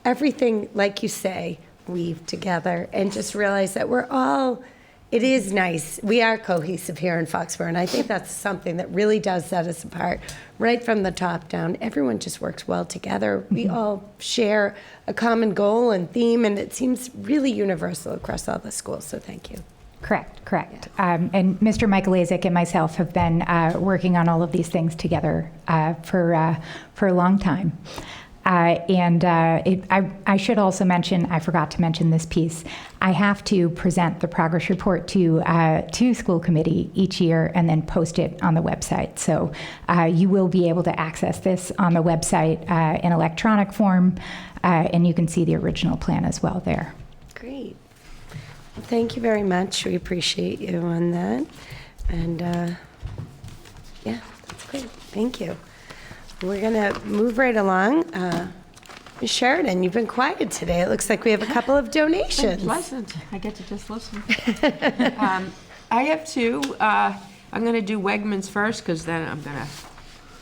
everything, like you say, weave together and just realize that we're all, it is nice. We are cohesive here in Foxborough, and I think that's something that really does set us apart. Right from the top down, everyone just works well together. We all share a common goal and theme, and it seems really universal across all the schools, so thank you. Correct. And Mr. Michalazek and myself have been working on all of these things together for a long time. I should also mention, I forgot to mention this piece. I have to present the progress report to school committee each year and then post it on the website. So you will be able to access this on the website in electronic form, and you can see the original plan as well there. Great. Thank you very much. We appreciate you on that. And yeah, that's great. Thank you. We're going to move right along. Ms. Sheridan, you've been quiet today. It looks like we have a couple of donations. Pleasant. I get to just listen. I have two. I'm going to do Wegmans first because then I'm going to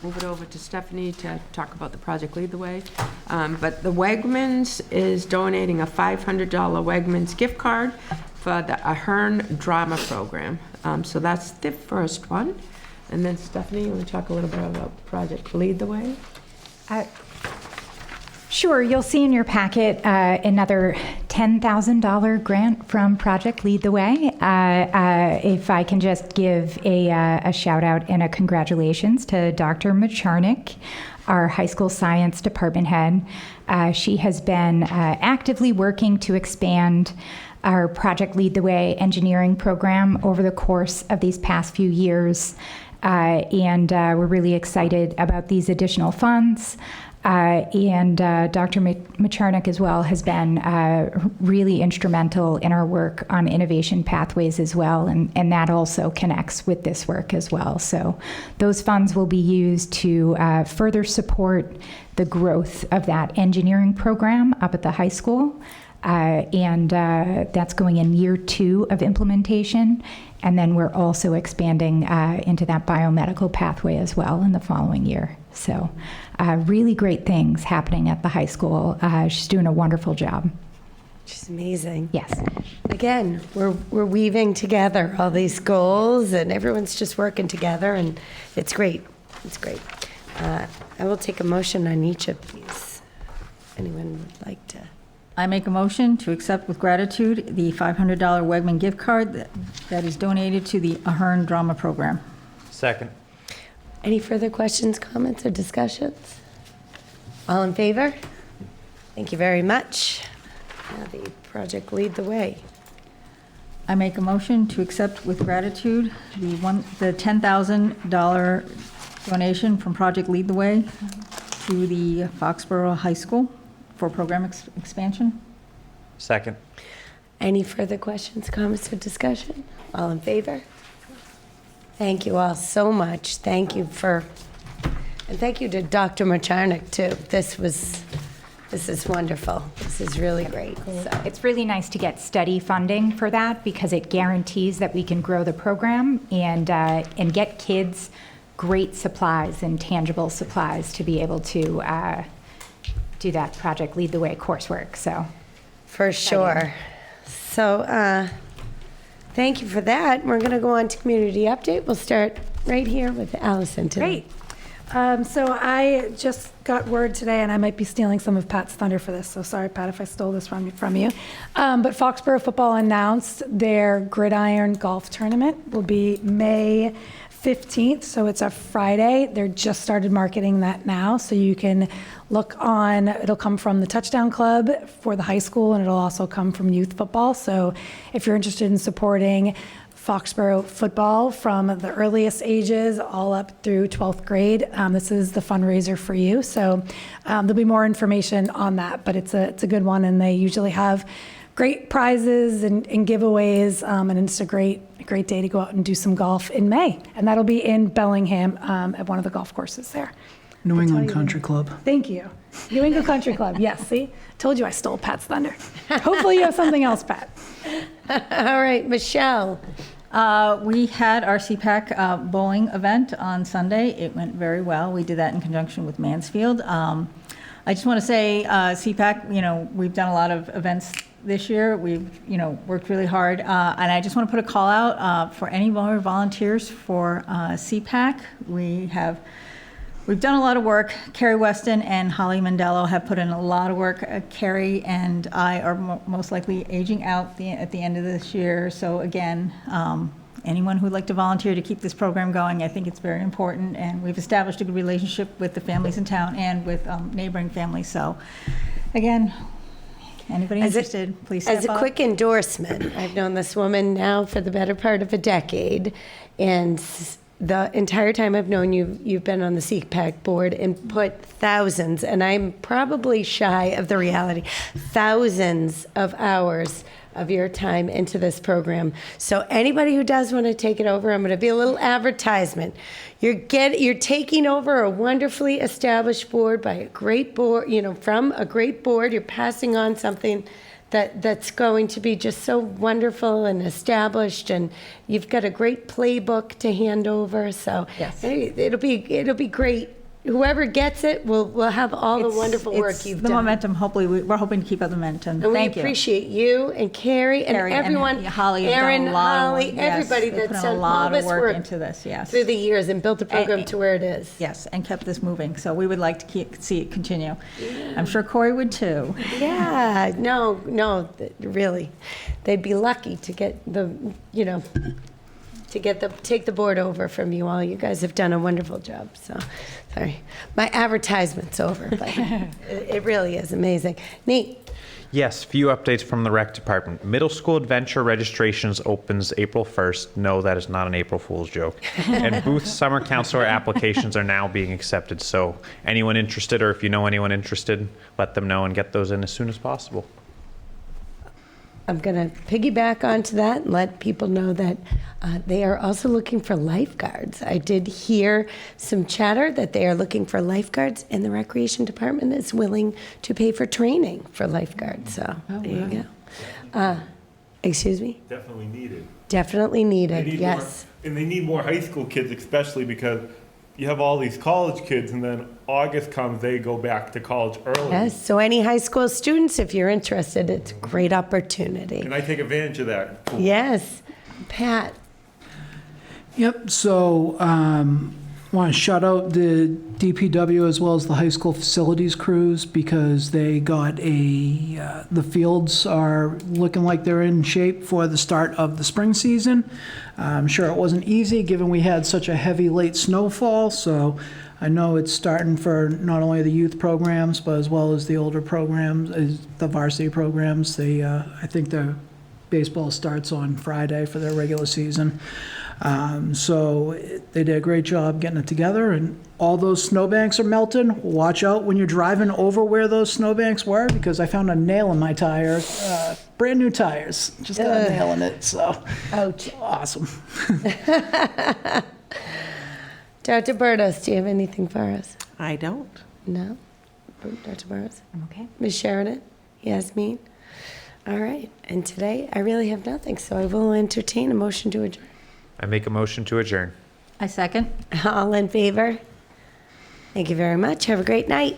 move it over to Stephanie to talk about the project Lead the Way. But the Wegmans is donating a $500 Wegmans gift card for the Adjourn drama program. So that's the first one. And then Stephanie, you want to talk a little bit about Project Lead the Way? Sure. You'll see in your packet another $10,000 grant from Project Lead the Way. If I can just give a shout out and a congratulations to Dr. Macharnik, our high school science department head. She has been actively working to expand our Project Lead the Way engineering program over the course of these past few years. And we're really excited about these additional funds. And Dr. Macharnik as well has been really instrumental in our work on innovation pathways as well, and that also connects with this work as well. So those funds will be used to further support the growth of that engineering program up at the high school. And that's going in year 2 of implementation. And then we're also expanding into that biomedical pathway as well in the following year. So really great things happening at the high school. She's doing a wonderful job. She's amazing. Yes. Again, we're weaving together all these goals, and everyone's just working together, and it's great. It's great. I will take a motion on each of these. Anyone would like to? I make a motion to accept with gratitude the $500 Wegman gift card that is donated to the Adjourn drama program. Second. Any further questions, comments, or discussions? All in favor? Thank you very much. Now the project Lead the Way. I make a motion to accept with gratitude the $10,000 donation from Project Lead the Way to the Foxborough High School for program expansion. Second. Any further questions, comments, or discussion? All in favor? Thank you all so much. Thank you and thank you to Dr. Macharnik too. This is wonderful. This is really great. So. It's really nice to get steady funding for that because it guarantees that we can grow the program and get kids great supplies and tangible supplies to be able to do that Project Lead the Way coursework. So, for sure. So, thank you for that. We're going to go on to community update. We'll start right here with Allison today. Great. So I just got word today, and I might be stealing some of Pat's thunder for this, so sorry, Pat, if I stole this from you. But Foxborough football announced their Gridiron Golf Tournament will be May 15th, so it's a Friday. They're just started marketing that now, so you can look on, it'll come from the Touchdown Club for the high school, and it'll also come from youth football. So if you're interested in supporting Foxborough football from the earliest ages all up through 12th grade, this is the fundraiser for you. So there'll be more information on that, but it's a good one, and they usually have great prizes and giveaways, and it's a great day to go out and do some golf in May, and that'll be in Bellingham at one of the golf courses there. New England Country Club. Thank you. New England Country Club. Yes, see? Told you I stole Pat's thunder. Hopefully you have something else, Pat. All right, Michelle. We had our CPAC bowling event on Sunday. It went very well. We did that in conjunction with Mansfield. I just want to say, CPAC, we've done a lot of events this year. We've, worked really hard. And I just want to put a call out for any of our volunteers for CPAC. We've done a lot of work. Carrie Weston and Holly Mandello have put in a lot of work. Carrie and I are most likely aging out at the end of this year. So again, anyone who'd like to volunteer to keep this program going, I think it's very important, and we've established a good relationship with the families in town and with neighboring families. So, again, anybody interested, please step up. As a quick endorsement, I've known this woman now for the better part of a decade, and the entire time I've known you, you've been on the CPAC board and put thousands, and I'm probably shy of the reality, thousands of hours of your time into this program. So anybody who does want to take it over, I'm going to be a little advertisement. You're taking over a wonderfully established board by a great board, from a great board. You're passing on something that's going to be just so wonderful and established, and you've got a great playbook to hand over. So Yes. it'll be great. Whoever gets it will have all the wonderful work you've the done. momentum, hopefully, we're hoping to keep up the momentum. And Thank we you. appreciate you and Carrie and everyone, Holly, have Aaron, done a lot of Holly, work. Yes, everybody they've that's put in done a lot all this of work work into this, yes. through the years and built the program to where it is. Yes, and kept this moving. So we would like to see it continue. I'm sure Corey would too. Yeah, no, really, they'd be lucky to get take the board over from you all. You guys have done a wonderful job. So, sorry, my advertisement's over, but it really is amazing. Nate. Yes, few updates from the rec department. Middle school adventure registrations opens April 1st. No, that is not an April Fool's joke. And Booth summer counselor applications are now being accepted. So anyone interested, or if you know anyone interested, let them know and get those in as soon as possible. I'm going to piggyback onto that and let people know that they are also looking for lifeguards. I did hear some chatter that they are looking for lifeguards, and the recreation department is willing to pay for training for lifeguards. So there you go. Excuse me? Definitely needed. Definitely needed, They need yes. more, and they need more high school kids, especially because you have all these college kids, and then August comes, they go back to college early. Yes, so any high school students, if you're interested, it's a great opportunity. And I take advantage of that. Yes. Pat. Yep, so want to shout out the DPW as well as the high school facilities crews, because they got the fields are looking like they're in shape for the start of the spring season. I'm sure it wasn't easy given we had such a heavy late snowfall, so I know it's starting for not only the youth programs, but as well as the older programs, the varsity programs. I think the baseball starts on Friday for their regular season. So they did a great job getting it together, and all those snowbanks are melting. Watch out when you're driving over where those snowbanks were, because I found a nail in my tire. Brand new tires, just got a nail in it, so. Ouch. Awesome. Dr. Burdos, do you have anything for us? I don't. No? Dr. Burdos? I'm okay. Ms. Sheridan? Yasmin? All right, and today I really have nothing, so I will entertain a motion to adjourn. I make a motion to adjourn. I second. All in favor? Thank you very much. Have a great night.